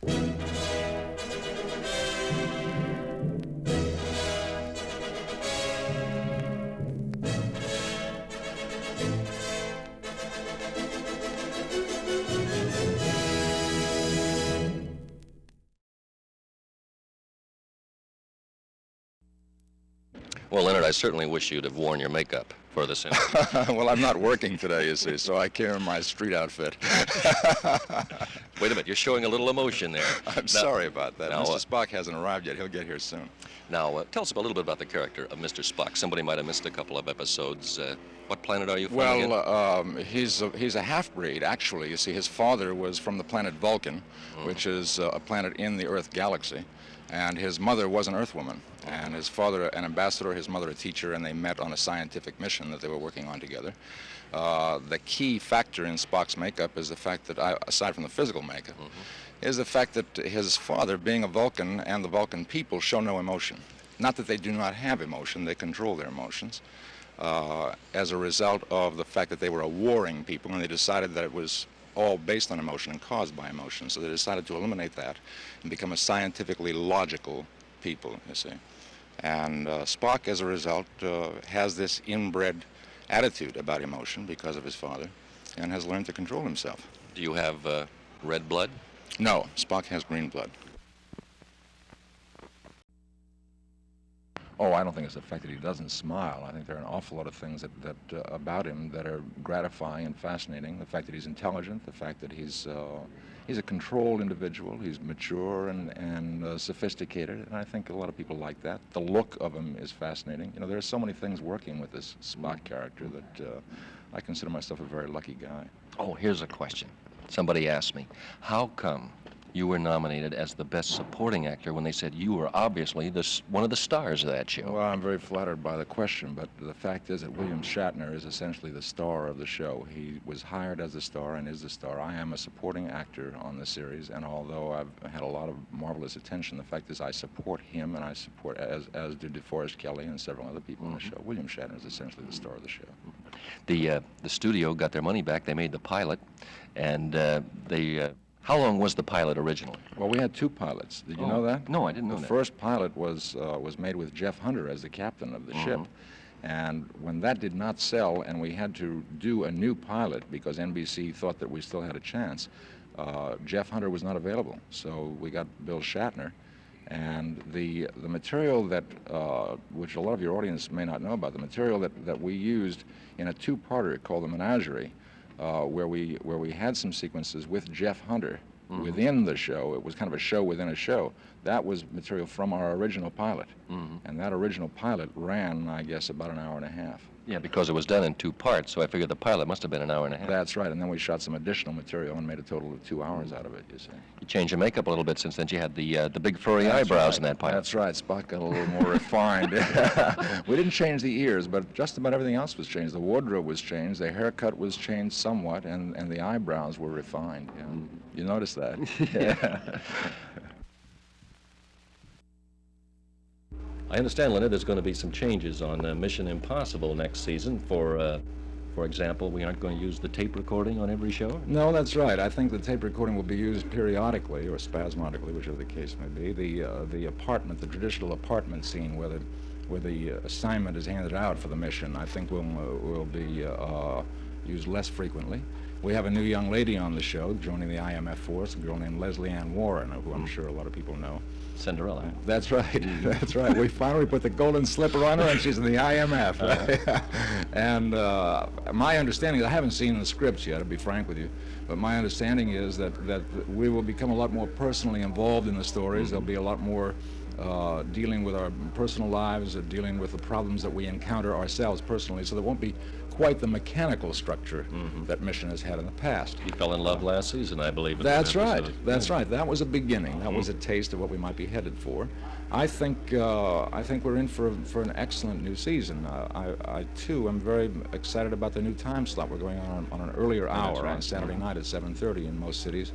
Well, Leonard, I certainly wish you'd have worn your makeup for this interview. Well, I'm not working today, you see, so I carry my street outfit. Wait a minute, you're showing a little emotion there. I'm sorry about that. Now, Mr. Spock hasn't arrived yet. He'll get here soon. Now, tell us a little bit about the character of Mr. Spock. Somebody might have missed a couple of episodes. What planet are you from again? Well, he's a half-breed, actually. You see, his father was from the planet Vulcan, which is a planet in the Earth galaxy. And his mother was an Earthwoman, and his father an ambassador, his mother a teacher, and they met on a scientific mission that they were working on together. The key factor in Spock's makeup is the fact that, aside from the physical makeup, is the fact that his father, being a Vulcan, and the Vulcan people show no emotion. Not that they do not have emotion, they control their emotions, as a result of the fact that they were a warring people, and they decided that it was all based on emotion and caused by emotion. So they decided to eliminate that and become a scientifically logical people, you see. And Spock, as a result, has this inbred attitude about emotion because of his father and has learned to control himself. Do you have red blood? No, Spock has green blood. Oh, I don't think it's the fact that he doesn't smile. I think there are an awful lot of things that about him that are gratifying and fascinating. The fact that he's intelligent, the fact that he's a controlled individual, he's mature and sophisticated, and I think a lot of people like that. The look of him is fascinating. You know, there are so many things working with this Spock character that I consider myself a very lucky guy. Oh, here's a question. Somebody asked me, how come you were nominated as the best supporting actor when they said you were obviously one of the stars of that show? Well, I'm very flattered by the question, but the fact is that William Shatner is essentially the star of the show. He was hired as the star and is the star. I am a supporting actor on the series, and although I've had a lot of marvelous attention, the fact is I support him, and I support, as did DeForest Kelley and several other people on the show. William Shatner is essentially the star of the show. The studio got their money back. They made the pilot, and how long was the pilot originally? Well, we had two pilots. Did you know that? No, I didn't know that. The first pilot was made with Jeff Hunter as the captain of the ship. And when that did not sell and we had to do a new pilot because NBC thought that we still had a chance, Jeff Hunter was not available. So we got Bill Shatner. And the material that, which a lot of your audience may not know about, the material that we used in a two-parter called The Menagerie, where we had some sequences with Jeff Hunter within the show. It was kind of a show within a show. That was material from our original pilot. And that original pilot ran, I guess, about an hour and a half. Yeah, because it was done in two parts, so I figured the pilot must have been an hour and a half. That's right, and then we shot some additional material and made a total of 2 hours out of it, you see. You changed your makeup a little bit since then. You had the big furry eyebrows in that pilot. That's right. Spock got a little more refined. We didn't change the ears, but just about everything else was changed. The wardrobe was changed, the haircut was changed somewhat, and the eyebrows were refined. Yeah. You noticed that? Yeah. I understand, Leonard, there's going to be some changes on Mission Impossible next season. For example, we aren't going to use the tape recording on every show? No, that's right. I think the tape recording will be used periodically or spasmodically, whichever the case may be. The apartment, the traditional apartment scene where the assignment is handed out for the mission, I think will be used less frequently. We have a new young lady on the show joining the IMF force, a girl named Leslie Ann Warren, who I'm sure a lot of people know. Cinderella. That's right. That's right. We finally put the golden slipper on her, and she's in the IMF. And my understanding, I haven't seen the scripts yet, to be frank with you, but my understanding is that we will become a lot more personally involved in the stories. There'll be a lot more dealing with our personal lives, dealing with the problems that we encounter ourselves personally, so there won't be quite the mechanical structure that Mission has had in the past. You fell in love last season, I believe. That's right. That's right. That was a beginning. That was a taste of what we might be headed for. I think we're in for an excellent new season. I too am very excited about the new time slot. We're going on an earlier hour on Saturday night at 7:30 in most cities.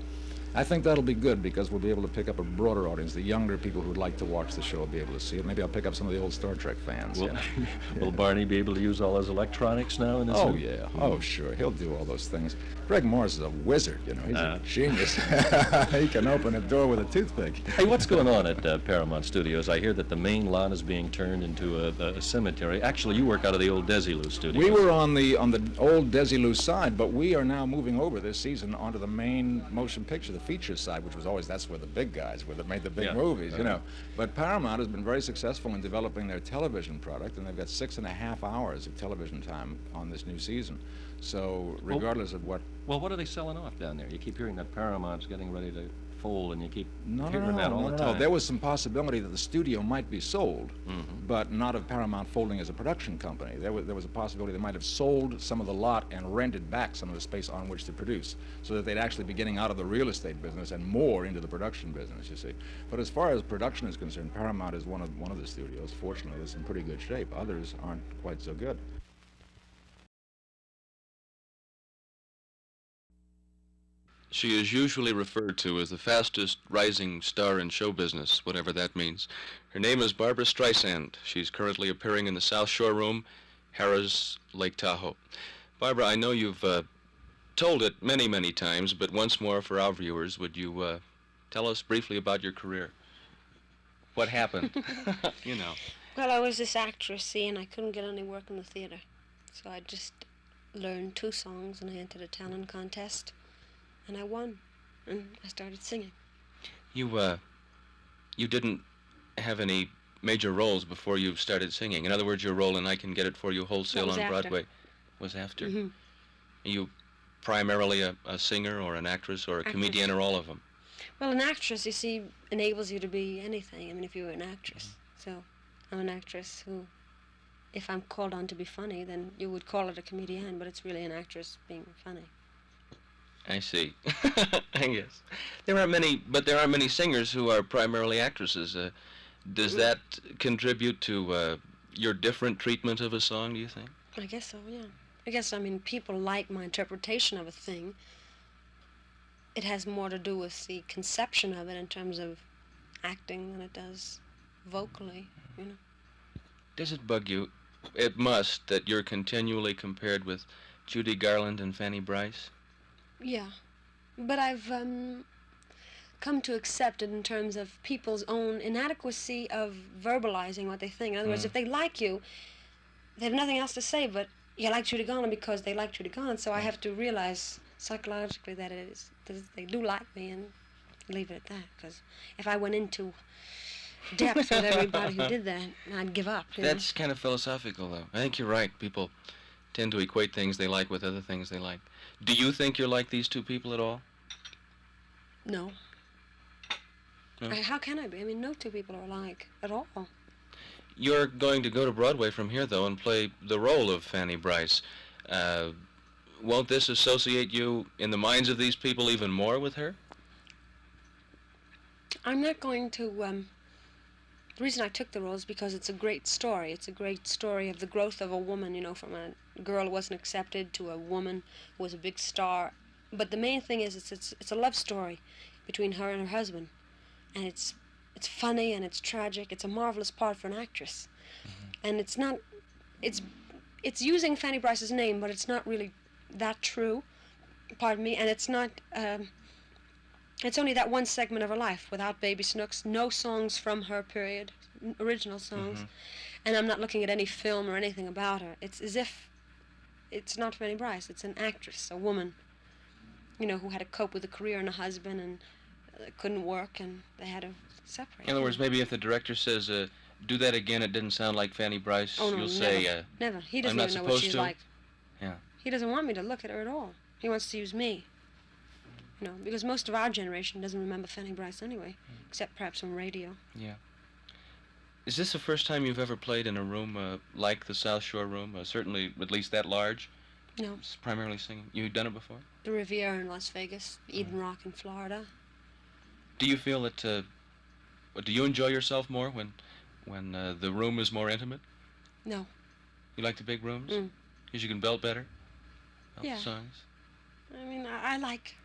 I think that'll be good because we'll be able to pick up a broader audience. The younger people who'd like to watch the show will be able to see it. Maybe I'll pick up some of the old Star Trek fans. Will, will Barney be able to use all his electronics now in his Oh, new- yeah. Oh, sure. He'll do all those things. Greg Morris is a wizard, you know. He's a genius. He can open a door with a toothpick. Hey, what's going on at Paramount Studios? I hear that the main lot is being turned into a cemetery. Actually, you work out of the old Desilu studio. We were on the old Desilu side, but we are now moving over this season onto the main motion picture, the feature side, which was always, that's where the big guys were that made the big movies, you know. But Paramount has been very successful in developing their television product, and they've got 6.5 hours of television time on this new season. So regardless of what... Well, what are they selling off down there? You keep hearing that Paramount's getting ready to fold, and you keep No, hearing that all the time. There was some possibility that the studio might be sold, but not of Paramount folding as a production company. There was a possibility they might have sold some of the lot and rented back some of the space on which to produce, so that they'd actually be getting out of the real estate business and more into the production business, you see. But as far as production is concerned, Paramount is one of the studios. Fortunately, that's in pretty good shape. Others aren't quite so good. She is usually referred to as the fastest rising star in show business, whatever that means. Her name is Barbra Streisand. She's currently appearing in the South Shore Room, Harrah's, Lake Tahoe. Barbara, I know you've told it many, many times, but once more for our viewers, would you tell us briefly about your career? What happened? You know. Well, I was this actress, see, and I couldn't get any work in the theater. So I just learned 2 songs, and I entered a talent contest. And I won, and I started singing. You didn't have any major roles before you started singing. In other words, your role in I Can Get It For You Wholesale on Broadway was after. Mm-hmm. Are you primarily a singer or an actress or a comedian or all of them? Well, an actress, you see, enables you to be anything. I mean, if you were an actress. So I'm an actress who, if I'm called on to be funny, then you would call it a comedian, but it's really an actress being funny. I see. I guess. There aren't many singers who are primarily actresses. Does that contribute to your different treatment of a song, do you think? I guess so, yeah. I guess, I mean, people like my interpretation of a thing. It has more to do with the conception of it in terms of acting than it does vocally, you know. Does it bug you? It must, that you're continually compared with Judy Garland and Fanny Brice? Yeah, but I've come to accept it in terms of people's own inadequacy of verbalizing what they think. In other words, if they like you, they have nothing else to say but you like Judy Garland because they like Judy Garland. So I have to realize psychologically that they do like me and leave it at that. Because if I went into depth with everybody who did that, I'd give up. You That's kind of philosophical, though. I think you're right. People tend to equate things they like with other things they like. Do you think you're like these 2 people at all? know? No. No? How can I be? I mean, no 2 people are alike at all. You're going to go to Broadway from here, though, and play the role of Fanny Brice. Won't this associate you in the minds of these people even more with her? I'm not going to, the reason I took the role is because it's a great story. It's a great story of the growth of a woman, you know, from a girl who wasn't accepted to a woman who was a big star. But the main thing is it's a love story between her and her husband. And it's funny and it's tragic. It's a marvelous part for an actress. And it's not, it's using Fanny Brice's name, but it's not really that true, pardon me, and it's not, it's only that one segment of her life without Baby Snooks, no songs from her period, original songs, and I'm not looking at any film or anything about her. It's as if it's not Fanny Brice, it's an actress, a woman, you know, who had to cope with a career and a husband and couldn't work and they had to separate. In other words, maybe if the director says, do that again, it didn't sound like Fanny Brice, oh, no, you'll never, say, never. He doesn't I'm not even know what she's supposed to? like. Yeah. He doesn't want me to look at her at all. He wants to use me. You know, because most of our generation doesn't remember Fanny Brice anyway, except perhaps from radio. Yeah. Is this the first time you've ever played in a room like the South Shore Room? Certainly, at least that large? No. It's primarily singing. You've done it before? The Riviera in Las Vegas, Eden Rock in Florida. Do you feel that, do you enjoy yourself more when the room is more intimate? No. You like the big rooms? Mm. Because you can belt better? Belt Yeah. songs? I mean, I like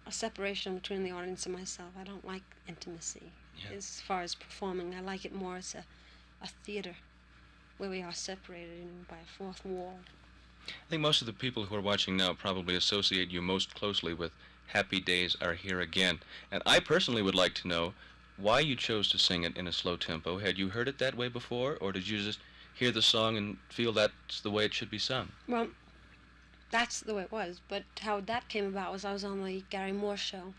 a separation between the audience and myself. I don't like intimacy. Yeah. As far as performing, I like it more as a theater where we are separated, by a fourth wall. I think most of the people who are watching now probably associate you most closely with Happy Days Are Here Again. And I personally would like to know why you chose to sing it in a slow tempo. Had you heard it that way before, or did you just hear the song and feel that's the way it should be sung? Well, that's the way it was, but how that came about was I was on the Gary Moore show,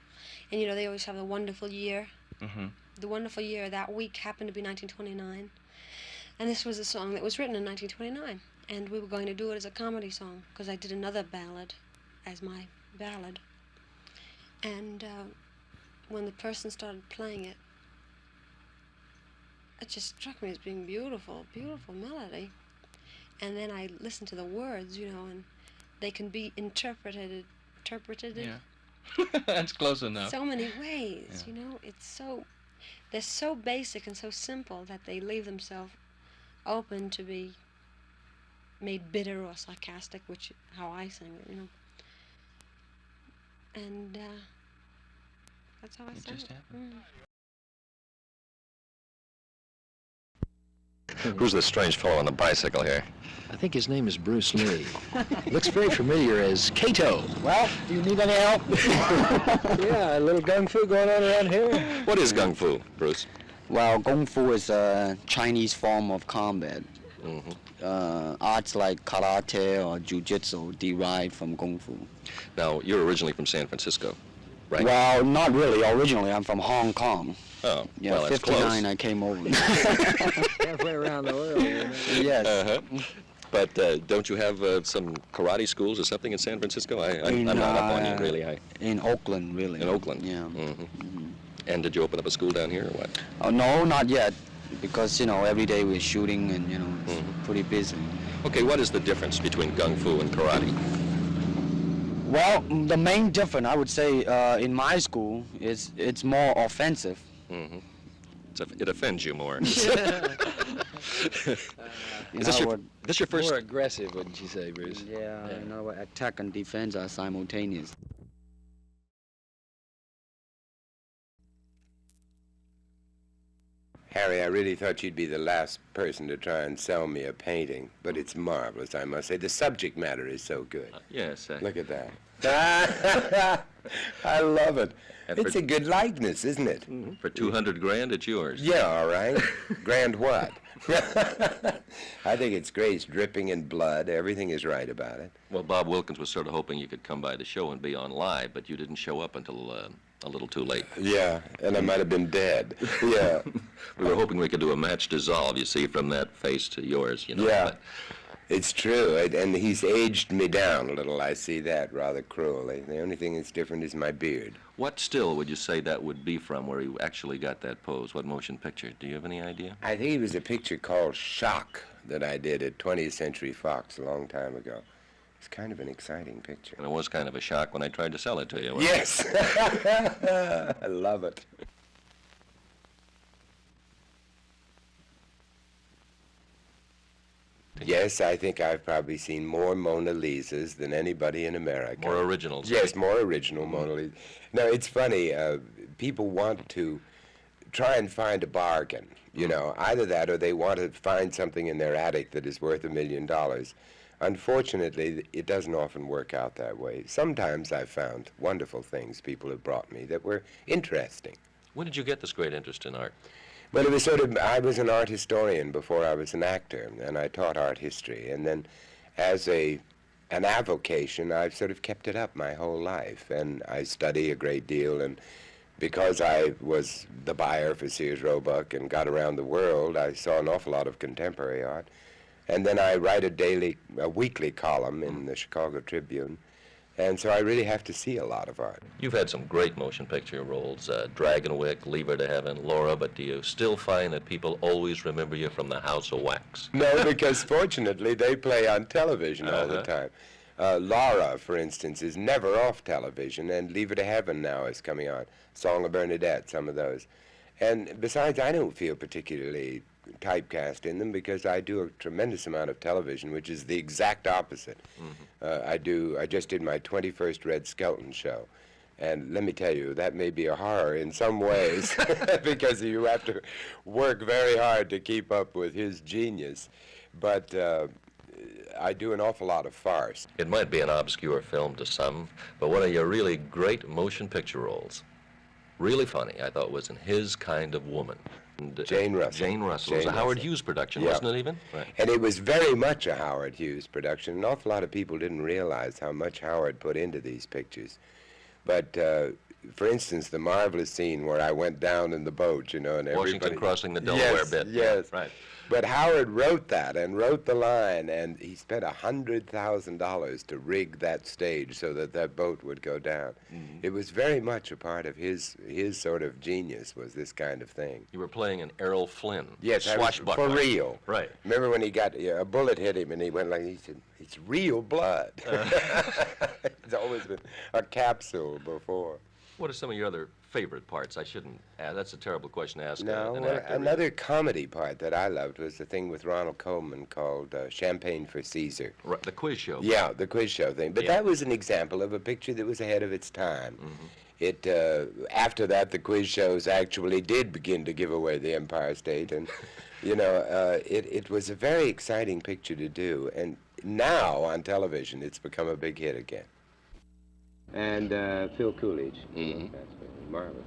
and they always have the wonderful year. Mm-hmm. The wonderful year that week happened to be 1929, and this was a song that was written in 1929, and we were going to do it as a comedy song, because I did another ballad as my ballad, and when the person started playing it, it just struck me as being beautiful, beautiful melody, and then I listened to the words, and they can be interpreted. Yeah. That's close enough. So many ways, Yeah. they're so basic and so simple that they leave themselves open to be made bitter or sarcastic, which how I sing it, and that's how I It sang just it. happened. Who's this strange fellow on the bicycle here? I think his name is Bruce Lee. Looks very familiar as Kato. Well, do you need any help? Yeah, a little gung fu going on around here. What is Kung Fu, Bruce? Well, Kung Fu is a Chinese form of combat. Mm-hmm. Arts like karate or jiu-jitsu derived from Kung Fu. Now, you're originally from San Francisco, right? Well, not really. Originally, I'm from Hong Kong. Oh, Yeah, well, that's 59 close. I came over. Halfway around the world. Yes. Uh-huh. But don't you have some karate schools or something in San Francisco? I'm In, not up on you, really. In Oakland, really. In Oakland? Yeah. Mm-hmm. And did you open up a school down here or what? Oh, no, not yet. Because, every day we're shooting and, it's pretty busy. Okay, what is the difference between Kung Fu and karate? Well, the main difference, I would say, in my school, is it's more offensive. Mm-hmm. It offends you more. In Is other words, this your first? More aggressive, wouldn't you say, Bruce? yeah, in other words, attack and defense are simultaneous. Harry, I really thought you'd be the last person to try and sell me a painting, but it's marvelous, I must say. The subject matter is so good. Yes. Look at that. I love it. And It's for- a good likeness, isn't it? For 200 grand, it's yours. Yeah, all right. Grand what? I think it's great. It's dripping in blood. Everything is right about it. Well, Bob Wilkins was sort of hoping you could come by the show and be on live, but you didn't show up until a little too late. Yeah, and I might have been dead. Yeah. We were hoping we could do a match dissolve, you see, from that face to yours, Yeah. but- It's true, and he's aged me down a little. I see that rather cruelly. The only thing that's different is my beard. What still would you say that would be from where you actually got that pose? What motion picture? Do you have any idea? I think it was a picture called Shock that I did at 20th Century Fox a long time ago. It's kind of an exciting picture. And it was kind of a shock when I tried to sell it to you. Yes! I love it. Yes, I think I've probably seen more Mona Lisas than anybody in America. More originals. Yes, more original Mona Lisa. Now, it's funny, people want to try and find a bargain, either that or they want to find something in their attic that is worth $1 million. Unfortunately, it doesn't often work out that way. Sometimes I've found wonderful things people have brought me that were interesting. When did you get this great interest in art? Well, it was I was an art historian before I was an actor, and I taught art history. And then as an avocation, I've sort of kept it up my whole life. And I study a great deal, and because I was the buyer for Sears Roebuck and got around the world, I saw an awful lot of contemporary art. And then I write a weekly column in the Chicago Tribune. And so I really have to see a lot of art. You've had some great motion picture roles, Dragonwick, Leave Her to Heaven, Laura, but do you still find that people always remember you from the House of Wax? No, because fortunately they play on television all the time. Laura, for instance, is never off television, and Leave Her to Heaven now is coming on. Song of Bernadette, some of those. And besides, I don't feel particularly typecast in them because I do a tremendous amount of television, which is the exact opposite. I just did my 21st Red Skelton show, And let me tell you, that may be a horror in some ways because you have to work very hard to keep up with his genius. But I do an awful lot of farce. It might be an obscure film to some, but one of your really great motion picture roles, really funny, I thought, was in His Kind of Woman. And, Jane Russell. Jane Russell. It was a Howard Hughes production, Yeah. wasn't it even? Right. And it was very much a Howard Hughes production. An awful lot of people didn't realize how much Howard put into these pictures. But, for instance, the marvelous scene where I went down in the boat, you know, and everybody... Washington crossing the Delaware Yes, bit. yes. Right. But Howard wrote that and wrote the line, and he spent $100,000 to rig that stage so that that boat would go down. Mm-hmm. It was very much a part of his sort of genius, was this kind of thing. You were playing an Errol Flynn. Yes, I was, swashbuckler. for real. Right. Remember when he got a bullet hit him and he went like, he said, it's real blood. It's always been a capsule before. What are some of your other favorite parts? I shouldn't ask. That's a terrible question to ask No, an well, actor. another comedy part that I loved was the thing with Ronald Colman called Champagne for Caesar. Right, the quiz show. Yeah, the quiz show thing. But Yeah. that was an example of a picture that was ahead of its time. Mm-hmm. It after that, the quiz shows actually did begin to give away the Empire State, and you know, it was a very exciting picture to do. And now on television, it's become a big hit again. And Phil Coolidge. Mhm. That's marvelous.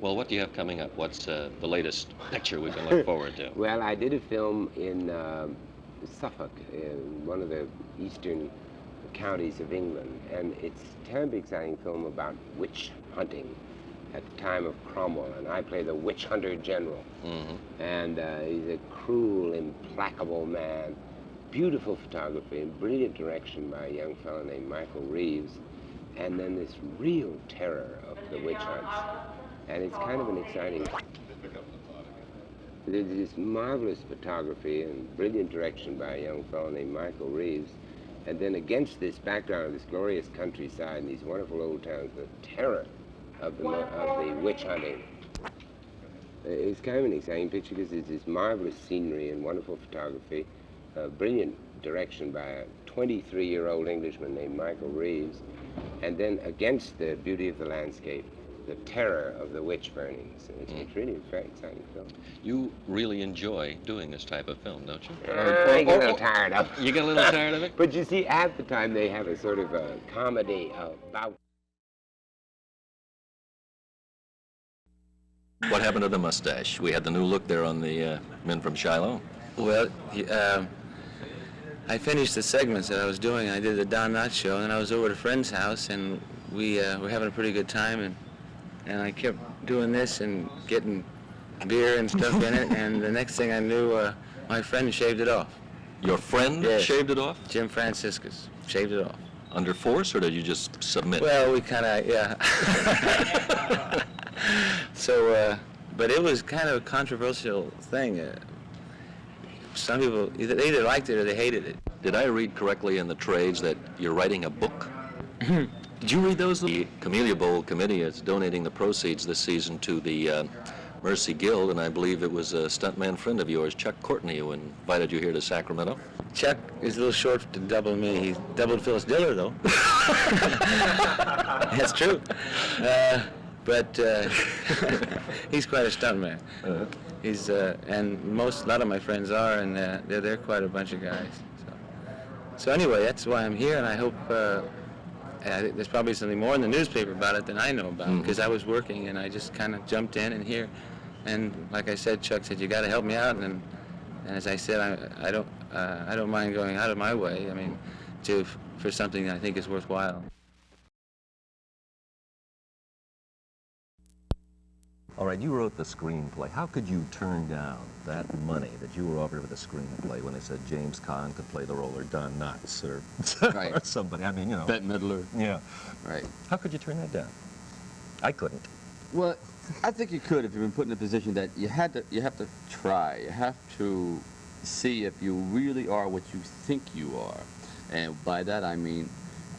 Well, what do you have coming up? What's the latest picture we can look forward to? Well, I did a film in Suffolk, in one of the eastern counties of England, and it's a terribly exciting film about witch hunting at the time of Cromwell, and I play the witch hunter general. Mm-hmm. And he's a cruel, implacable man. Beautiful photography and brilliant direction by a young fellow named Michael Reeves, and then this real terror of the witch hunts. And it's kind of an exciting... There's this marvelous photography and brilliant direction by a young fellow named Michael Reeves, and then against this background of this glorious countryside and these wonderful old towns, the terror of the witch hunting. It's kind of an exciting picture because it's this marvelous scenery and wonderful photography, brilliant direction by a 23-year-old Englishman named Michael Reeves, and then against the beauty of the landscape, the terror of the witch burnings. And it's really a very exciting film. You really enjoy doing this type of film, don't you? I get a little tired of it. You get a little tired of it? But you see, at the time, they have a sort of a comedy about... What happened to the mustache? We had the new look there on the men from Shiloh. Well, I finished the segments that I was doing. I did the Don Knotts show, and then I was over at a friend's house, and we were having a pretty good time, and I kept doing this and getting beer and stuff in it, and the next thing I knew, my friend shaved it off. Your friend Yes. shaved it off? Jim Franciscus shaved it off. Under force, or did you just submit? Well, we kind of, yeah. So, but it was kind of a controversial thing. Some people, they either liked it or they hated it. Did I read correctly in the trades that you're writing a book? Did you read those? The Camellia Bowl Committee is donating the proceeds this season to the Mercy Guild, and I believe it was a stuntman friend of yours, Chuck Courtney, who invited you here to Sacramento. Chuck is a little short to double me. He doubled Phyllis Diller, though. That's true. But he's quite a stuntman. He's and a lot of my friends are, and they're quite a bunch of guys. So anyway, that's why I'm here, and I hope there's probably something more in the newspaper about it than I know about, because I was working and I just kind of jumped in and here, and like I said, Chuck said you got to help me out, and as I said, I don't mind going out of my way. I mean, for something that I think is worthwhile. All right, you wrote the screenplay. How could you turn down that money that you were offered with the screenplay when they said James Caan could play the role, or Don Knotts, or, Right. or somebody? I mean, you know. Bette Midler. Yeah. Right. How could you turn that down? I couldn't. Well, I think you could if you've been put in a position that you have to try. You have to see if you really are what you think you are. And by that I mean,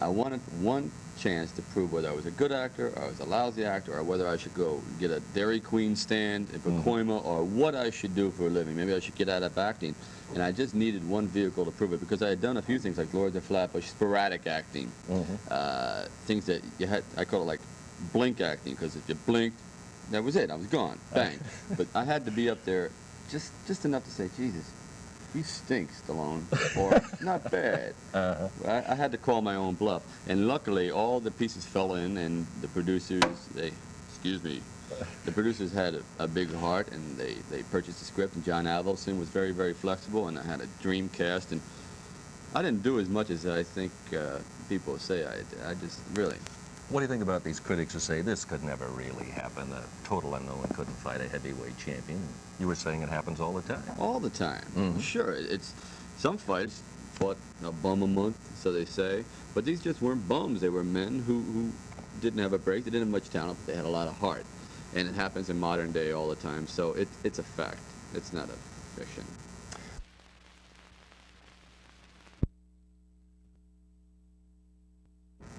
I wanted one chance to prove whether I was a good actor or I was a lousy actor, or whether I should go get a Dairy Queen stand in Pacoima, or what I should do for a living. Maybe I should get out of acting. And I just needed one vehicle to prove it, because I had done a few things like Lord of the Flatbush, sporadic acting, things that you had, I call it like blink acting, because if you blinked, that was it. I was gone. Bang. But I had to be up there just enough to say, Jesus, you stink, Stallone, or not bad. I had to call my own bluff. And luckily, all the pieces fell in, and the producers, the producers had a big heart, and they purchased the script, and John Avildsen was very, very flexible, and I had a dream cast, and I didn't do as much as I think people say I did. I just really... What do you think about these critics who say this could never really happen? A total unknown couldn't fight a heavyweight champion. You were saying it happens all the time. All the time. Sure, it's some fights fought a bum a month, so they say, but these just weren't bums. They were men who didn't have a break. They didn't have much talent, but they had a lot of heart, and it happens in modern day all the time. So it's a fact. It's not a fiction.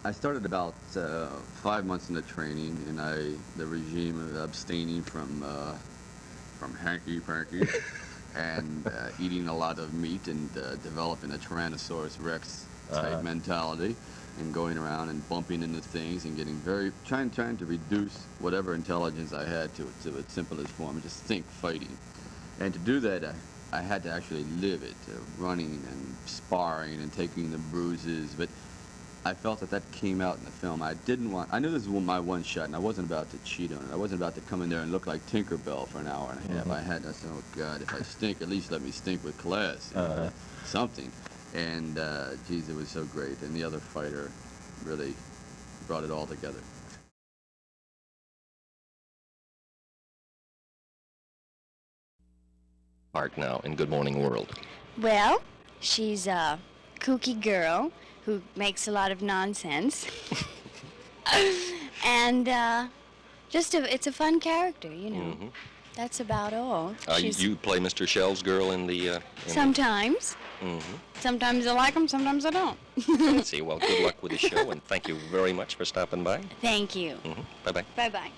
I started about 5 months into training, and the regime of abstaining from hanky-panky and eating a lot of meat and developing a Tyrannosaurus Rex type mentality, and going around and bumping into things and getting trying to reduce whatever intelligence I had to its simplest form, just think fighting. And to do that, I had to actually live it, running and sparring and taking the bruises, but I felt that came out in the film. I knew this was my one shot, and I wasn't about to cheat on it. I wasn't about to come in there and look like Tinkerbell for an hour and a half. I said, oh God, if I stink, at least let me stink with class, something. And geez, it was so great. And the other fighter really brought it all together. Art now in Good Morning World. Well, she's a kooky girl who makes a lot of nonsense. And it's a fun character, you know. That's about all. You play Mr. Shell's girl in the... sometimes. Sometimes I like them, sometimes I don't. I see. Well, good luck with the show, and thank you very much for stopping by. Thank you. Bye-bye. Bye-bye.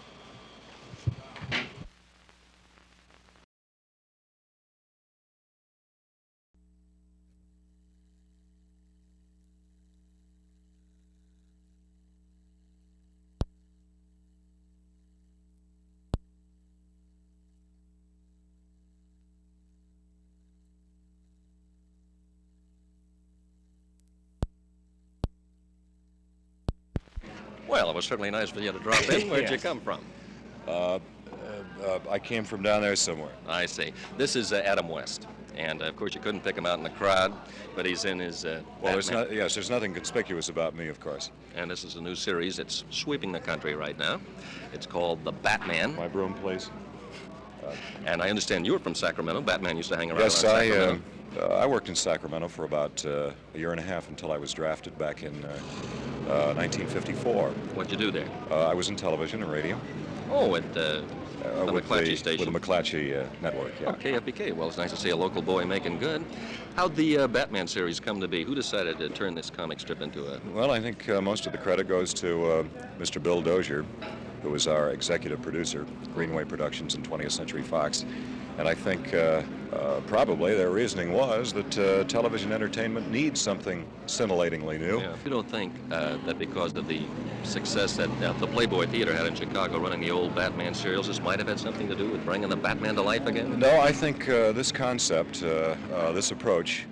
Well, it was certainly nice for you to drop in. Where'd you come from? I came from down there somewhere. I see. This is Adam West. And, of course, you couldn't pick him out in the crowd, but he's in his Well, there's nothing conspicuous about me, of course. And this is a new series. It's sweeping the country right now. It's called The Batman. My broom, please. And I understand you were from Sacramento. Batman used to hang around Yes, Sacramento. I worked in Sacramento for about a year and a half until I was drafted back in 1954. What'd you do there? I was in television and radio. Oh, at the McClatchy station. With the McClatchy network, yeah. Oh, KFBK. Well, it's nice to see a local boy making good. How'd the Batman series come to be? Who decided to turn this comic strip into a... Well, I think most of the credit goes to Mr. Bill Dozier, who was our executive producer, Greenway Productions and 20th Century Fox. And I think probably their reasoning was that television entertainment needs something scintillatingly new. Yeah. You don't think that because of the success that the Playboy Theater had in Chicago running the old Batman serials, this might have had something to do with bringing the Batman to life again? No, I think this concept, this approach,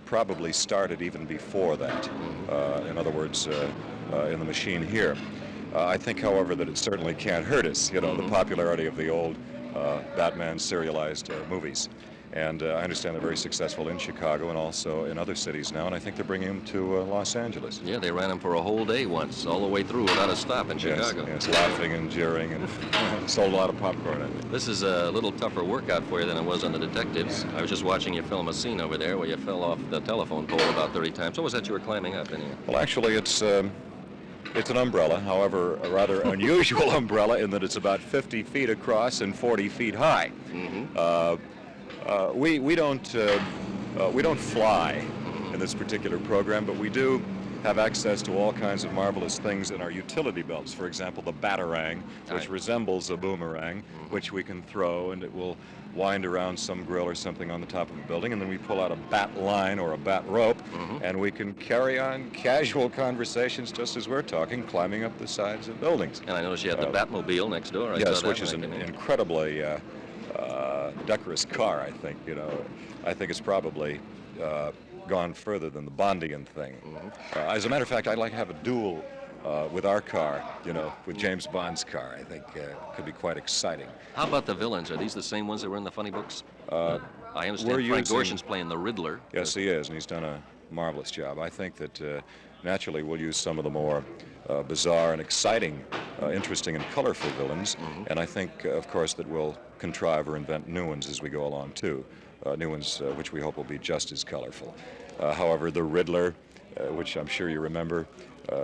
probably started even before that. In other words, in the machine here. I think, however, that it certainly can't hurt us, you know, the popularity of the old Batman serialized movies. And I understand they're very successful in Chicago and also in other cities now, and I think they're bringing them to Los Angeles. Yeah, they ran them for a whole day once, all the way through without a stop in Chicago. Yes, laughing and jeering, and sold a lot of popcorn, I think. This is a little tougher workout for you than it was on The Detectives. I was just watching you film a scene over there where you fell off the telephone pole about 30 times. What was that you were climbing up in here? Well, actually, it's an umbrella, however, a rather unusual umbrella in that it's about 50 feet across and 40 feet high. We don't fly in this particular program, but we do have access to all kinds of marvelous things in our utility belts. For example, the batarang, which resembles a boomerang, which we can throw, and it will wind around some grill or something on the top of a building, and then we pull out a bat line or a bat rope, and we can carry on casual conversations just as we're talking, climbing up the sides of buildings. And I noticed you had the Batmobile next door. I saw Yes, that which is an incredibly decorous car, I think. You know, I think it's probably gone further than the Bondian thing. As a matter of fact, I'd like to have a duel with our car, you know, with James Bond's car. I think could be quite exciting. How about the villains? Are these the same ones that were in the funny books? I understand we're Frank using- Gorshin's playing the Riddler. Yes, he is, and he's done a marvelous job. I think that naturally we'll use some of the more bizarre and exciting, interesting and colorful villains, and I think, of course, that we'll contrive or invent new ones as we go along, too. New ones which we hope will be just as colorful. However, the Riddler, which I'm sure you remember,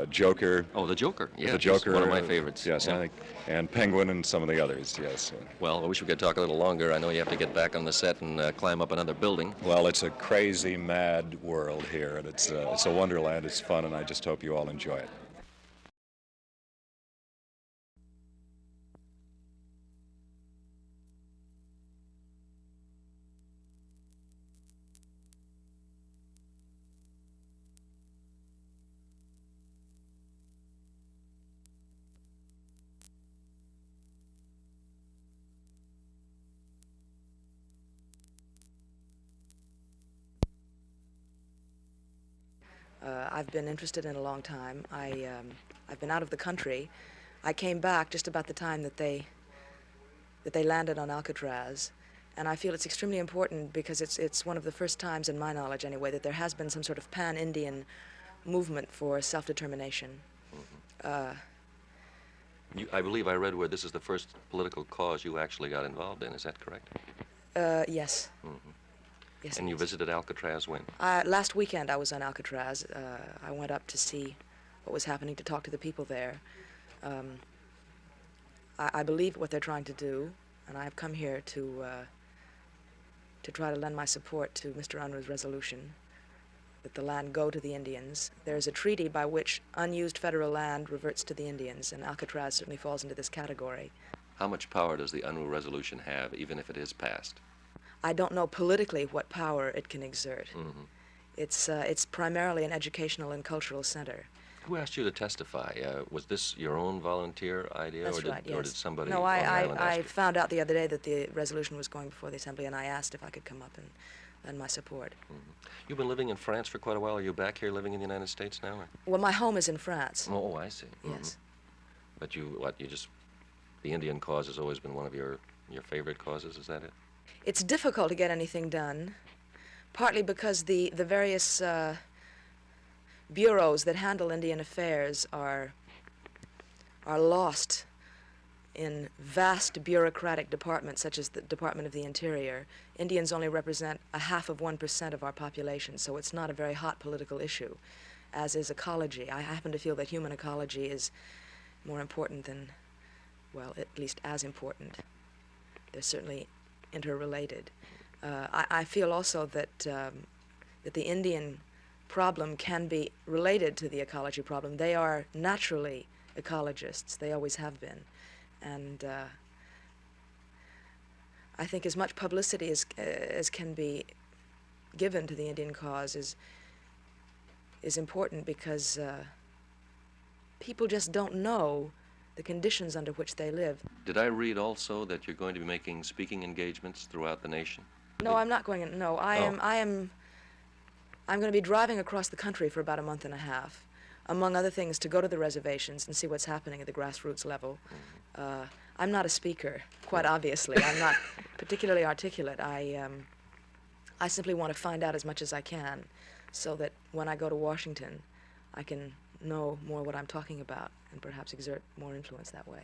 Joker. Oh, the Joker. Yeah, the Joker. one of my favorites. Yes, yeah. I think, and Penguin and some of the others, yes. Well, I wish we could talk a little longer. I know you have to get back on the set and climb up another building. Well, it's a crazy, mad world here, and it's a wonderland. It's fun, and I just hope you all enjoy it. I've been interested in a long time. I've been out of the country. I came back just about the time that they landed on Alcatraz, and I feel it's extremely important because it's one of the first times, in my knowledge anyway, that there has been some sort of pan-Indian movement for self-determination. I believe I read where this is the first political cause you actually got involved in. Is that correct? Yes. Yes, and you visited Alcatraz when? Last weekend I was on Alcatraz. I went up to see what was happening, to talk to the people there. I believe what they're trying to do, and I have come here to try to lend my support to Mr. Unruh's resolution that the land go to the Indians. There's a treaty by which unused federal land reverts to the Indians, and Alcatraz certainly falls into this category. How much power does the Unruh resolution have, even if it is passed? I don't know politically what power it can exert. It's primarily an educational and cultural center. Who asked you to testify? Was this your own volunteer idea, That's or did, right, yes. or did somebody No, on the island ask I you? found out the other day that the resolution was going before the Assembly, and I asked if I could come up and lend my support. You've been living in France for quite a while. Are you back here living in the United States now? Or? Well, my home is in France. Oh, I see. Yes. But the Indian cause has always been one of your favorite causes, is that it? It's difficult to get anything done, partly because the various bureaus that handle Indian affairs are lost in vast bureaucratic departments such as the Department of the Interior. Indians only represent 0.5% of our population, so it's not a very hot political issue, as is ecology. I happen to feel that human ecology is more important than, well, at least as important. They're certainly interrelated. I feel also that the Indian problem can be related to the ecology problem. They are naturally ecologists. They always have been. And I think as much publicity as can be given to the Indian cause is important, because people just don't know the conditions under which they live. Did I read also that you're going to be making speaking engagements throughout the nation? No, I'm not going to. No, I'm going to be driving across the country for about a month and a half, among other things, to go to the reservations and see what's happening at the grassroots level. I'm not a speaker, quite obviously. I'm not particularly articulate. I simply want to find out as much as I can, so that when I go to Washington, I can know more what I'm talking about and perhaps exert more influence that way.